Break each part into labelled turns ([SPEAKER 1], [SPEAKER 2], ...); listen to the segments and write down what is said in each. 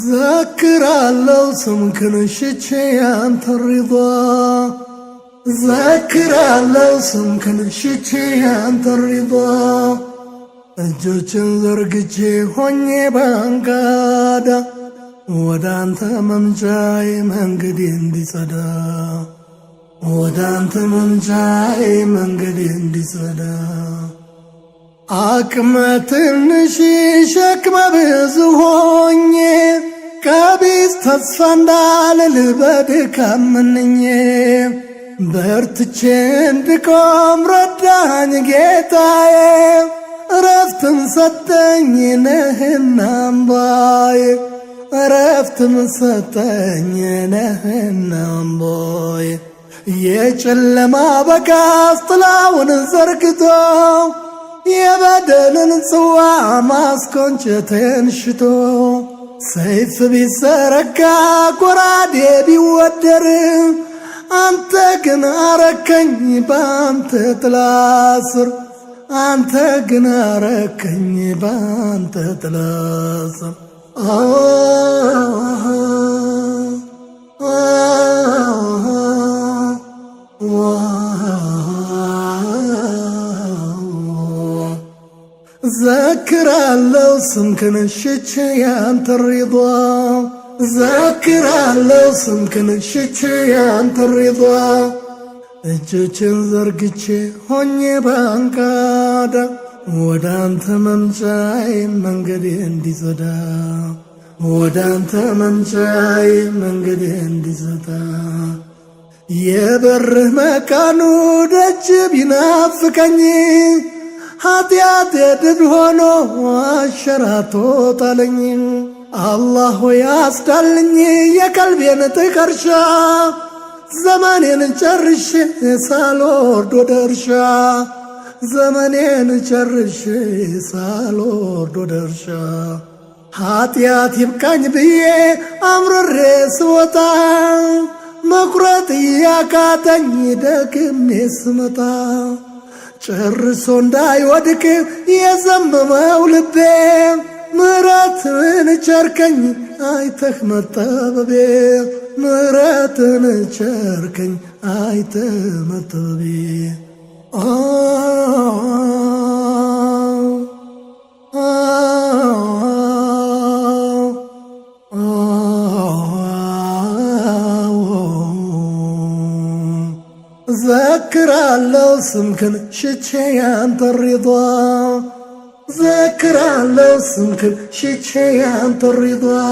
[SPEAKER 1] ذكرالله سمكن شتشي أنت الرضا ذكرالله سمكن شتشي أنت الرضا እጆችን ዘርግቼ ሆኜ ባንጋዳ ወደ አንተ መምጫዬ መንገዴ እንዲጸዳ ወደ አንተ መምጫዬ መንገዴ እንዲጸዳ አቅመ ትንሽ ሸክመ ብዙ ሆኜ ቀቢስ ተስፋ እንዳልል በድካም መንኜ በርትቼ እንድቆም ረዳኝ ጌታዬ እረፍትም ሰጠኝ ነህና አምባዬ እረፍትም ሰጠኝ ነህና አምባዬ የጨለማ በጋዝ ጥላውን ዘርግቶ የበደልን ጽዋ ማስኮንጨቴን ሽቶ ሰይፍ ቢዘረጋ ጎራዴ ቢወደር አንተ ግን አረከኝ በአንተ ጥላ ስር አንተ ግን አረከኝ በአንተ ጥላ ስር ذكرالله سمكن شتشي أنت الرضا ذكرالله سمكن شتشي أنت الرضا እጆችን ዘርግቼ ሆኜ ባንጋዳ ወደ አንተ መምጫዬ መንገዴ እንዲጸዳ ወደ አንተ መምጫዬ መንገዴ እንዲጸዳ የበርህ መቃኑ ደጅ ቢናፍቀኝ ኃጢአቴ ድል ሆኖ አሸራቶ ጣለኝ አላህ ሆይ አስዳልኝ የቀልቤን ጥቀርሻ ዘመኔን ጨርሼ ሳልወርድ ወደ እርሻ ዘመኔን ጨርሼ ሳልወርድ ወደ እርሻ ኃጢአት ይብቃኝ ብዬ አምርሬ ስወጣ መቁረጥ ያቃተኝ ደግሜ ስመጣ ጨርሶ እንዳይወድቅ የዘመመው ልቤ ምሕረትን ቸርከኝ አይተህ መጠበቤ ምሕረትን ቸርከኝ አይተህ መጠበቤ ذكرالله سمكن شتشي أنت الرضا ذكرالله سمكن شتشي أنت الرضا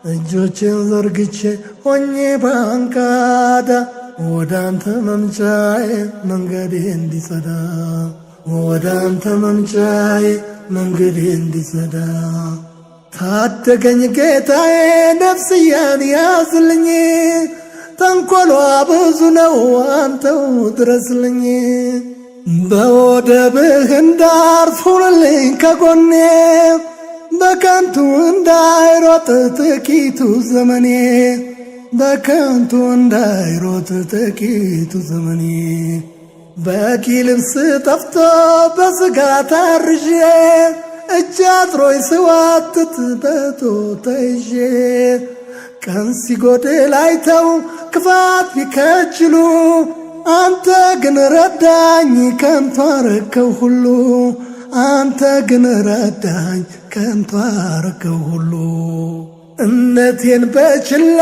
[SPEAKER 1] እጆችን ዘርግቼ ሆኜ ባንጋዳ ወደ አንተ መምጫዬ መንገዴ እንዲጸዳ ወደ አንተ መምጫዬ መንገዴ እንዲጸዳ ታደገኝ ጌታዬ ነፍስያን ያዝልኝ ተንኰሏ ብዙ ነው አንተው ድረስልኝ በወደብህ እንዳርፍ ሁንልኝ ከጎኔ በከንቱ እንዳይሮጥ ጥቂቱ ዘመኔ በከንቱ እንዳይሮጥ ጥቂቱ ዘመኔ በቂ ልብስ ጠፍቶ በሥጋ ታርዤ እጅ አጥሮኝ ስዋትት በጦር ተይዤ ቀን ሲጎድል አይተው ክፋት ቢከጅሉ አንተ ግን ረዳኝ ከንቱ አረከው ሁሉ አንተ ግን ረዳኝ ከንቱ አረከው ሁሉ እምነቴን በችላ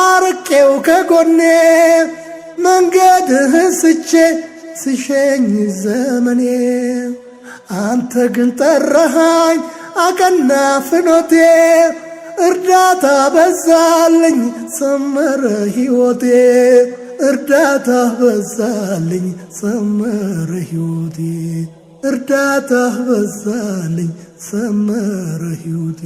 [SPEAKER 1] አርቄው ከጎኔ መንገድህን ስቼ ስሸኝ ዘመኔ አንተ ግን ጠራሃኝ አቀና ፍኖቴ እርዳታ በዛልኝ ሰመረ ሕይወቴ እርዳታ በዛልኝ ሰመረ ሕይወቴ እርዳታ በዛልኝ ሰመረ ሕይወቴ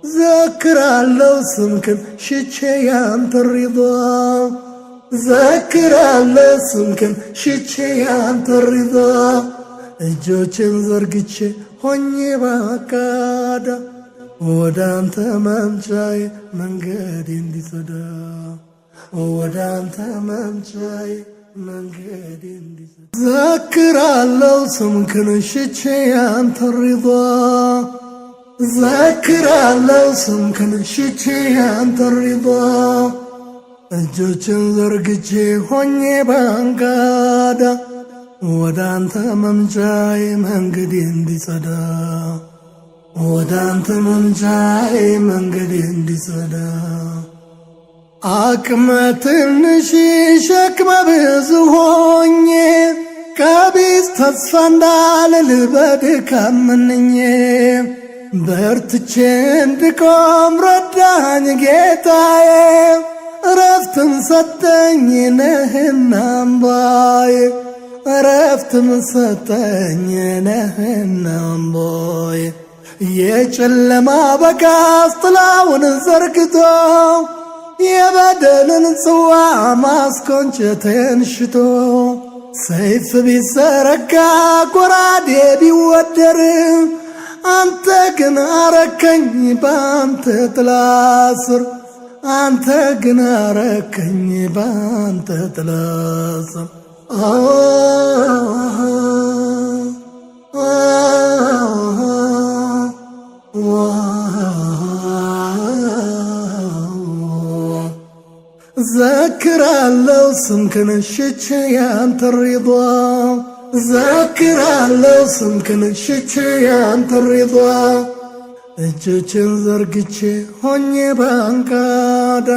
[SPEAKER 1] ذكرالله سمكن شتشي أنت الرضا ذكرالله سمكن شتشي أنت الرضا እጆችን ዘርግቼ ሆኜ ባንጋዳ ወደ አንተ መምጫዬ መንገዴ እንዲጸዳ ወዳንተ መምጫዬ መንገዴ እንዲዘጋ ዘክራለሁ ስምክን ሽቼ ያንተን ሪዷ ዘክራለሁ ስምክን ሽቼ ያንተን ሪዷ እጆችን ዘርግቼ ሆኜ ባንጋዳ ወዳንተ መምጫዬ መንገዴ እንዲጸዳ ወዳንተ መምጫዬ መንገዴ እንዲጸዳ አቅመ ትንሽ ሸክመ ብዙ ሆኜ ቀቢስ ተስፋ እንዳልል በድካም መንኜ በርትቼ እንድቆም ረዳኝ ጌታዬ እረፍትም ሰጠኝ ነህና አምባዬ እረፍትም ሰጠኝ ነህና አምባዬ የጨለማ በጋዝ ጥላውን ዘርግቶ የበደልን ጽዋ ማስኮንጨቴን ሽቶ ሰይፍ ቢዘረጋ ጎራዴ ቢወደር አንተ ግን አረከኝ ባንተ ጥላ ስር አንተ ግን አረከኝ ባንተ ጥላ ስር ዘክራለሁ ስምክን ሽቼ ያንተን ሪዷ ዘክራለሁ ስምክን ሽቼ ያንተን ሪዷ እጆችን ዘርግቼ ሆኜ ባንጋዳ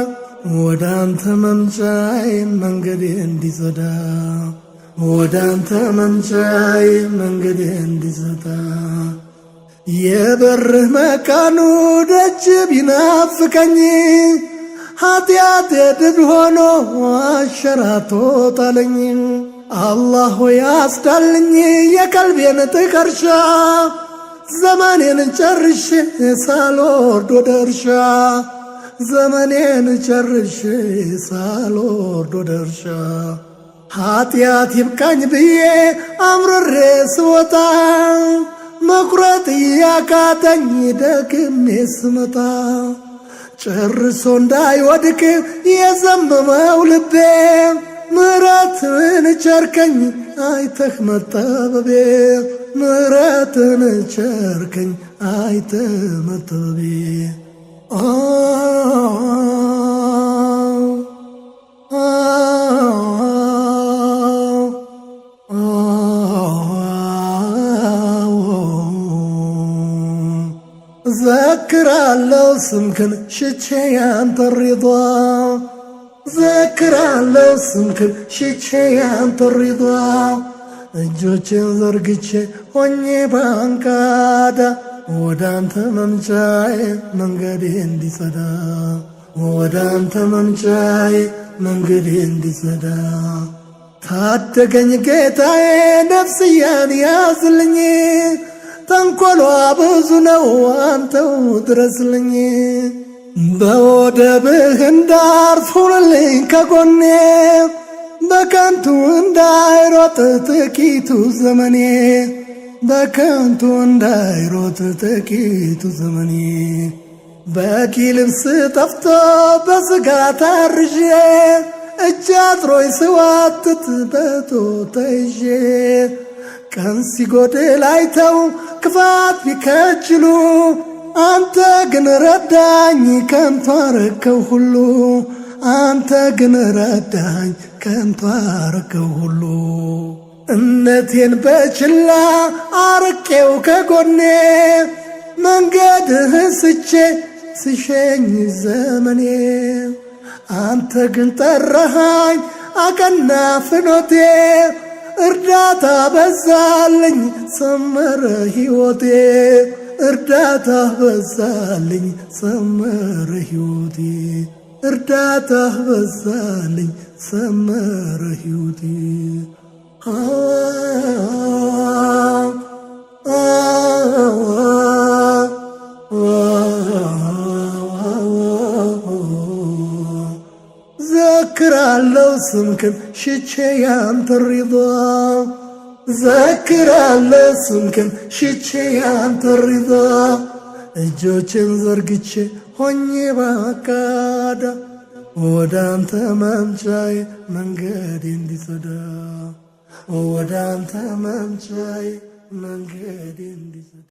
[SPEAKER 1] ወዳንተ መምጫዬ መንገዴ እንዲጸዳ ወዳንተ መምጫዬ መንገዴ እንዲጸዳ የበርህ መቃኑ ደጅ ቢናፍቀኝ ኃጢአቴ ድል ሆኖ አሸራቶ ጣለኝ አላህ ሆይ አስዳልኝ የቀልቤን ጥቀርሻ ዘመኔን ጨርሼ ሳልወርድ ወደ እርሻ ዘመኔን ጨርሼ ሳልወርድ ወደ እርሻ ኃጢአት ይብቃኝ ብዬ አምርሬ ስወጣ መቁረጥ እያቃተኝ ደግሜ ስመጣ ጨርሶ እንዳይወድቅ የዘመመው ልቤ ምሕረትን ቸርከኝ አይተህ መጠበቤ ምሕረትን ቸርከኝ አይተህ መጠበቤ ዘክራለሁ ስምክን ሽቼ ያንተን ሪዷ ዘክራለሁ ስምክን ሽቼ ያንተን ሪዷ እጆቼን ዘርግቼ ሆኜ ባንጋዳ ወዳንተ መምጫዬ መንገዴ እንዲጸዳ ወዳንተ መምጫዬ መንገዴ እንዲጸዳ ታደገኝ ጌታዬ ነፍስያን ያዝልኝ ተንኰሏ ብዙ ነው አንተው ድረስልኝ በወደብህ እንዳርፍ ሁንልኝ ከጎኔ በከንቱ እንዳይሮጥ ጥቂቱ ዘመኔ በከንቱ እንዳይሮጥ ጥቂቱ ዘመኔ በቂ ልብስ ጠፍቶ በሥጋ ታርዤ እጅ አጥሮኝ ስዋትት በጦር ተይዤ ቀን ሲጎድል አይተው ክፋት ቢከጅሉ አንተ ግን ረዳኝ ከንቱ አረከው ሁሉ አንተ ግን ረዳኝ ከንቱ አረከው ሁሉ እምነቴን በችላ አርቄው ከጎኔ መንገድህን ስቼ ስሸኝ ዘመኔ አንተ ግን ጠራሃኝ አቀና ፍኖቴ እርዳታ በዛልኝ ሰመረ ሕይወቴ እርዳታ በዛልኝ ሰመረ ሕይወቴ እርዳታ በዛልኝ ሰመረ ሕይወቴ ዘክራለሁ ስምክን ሽቼ ያንተን ሪዷ ዘክራለሁ ስምክን ሽቼ ያንተን ሪዷ እጆቼን ዘርግቼ ሆኜ ባንጋዳ ወደ አንተ መምጫዬ መንገዴ እንዲጸዳ ወደ አንተ መምጫዬ መንገዴ እንዲጸዳ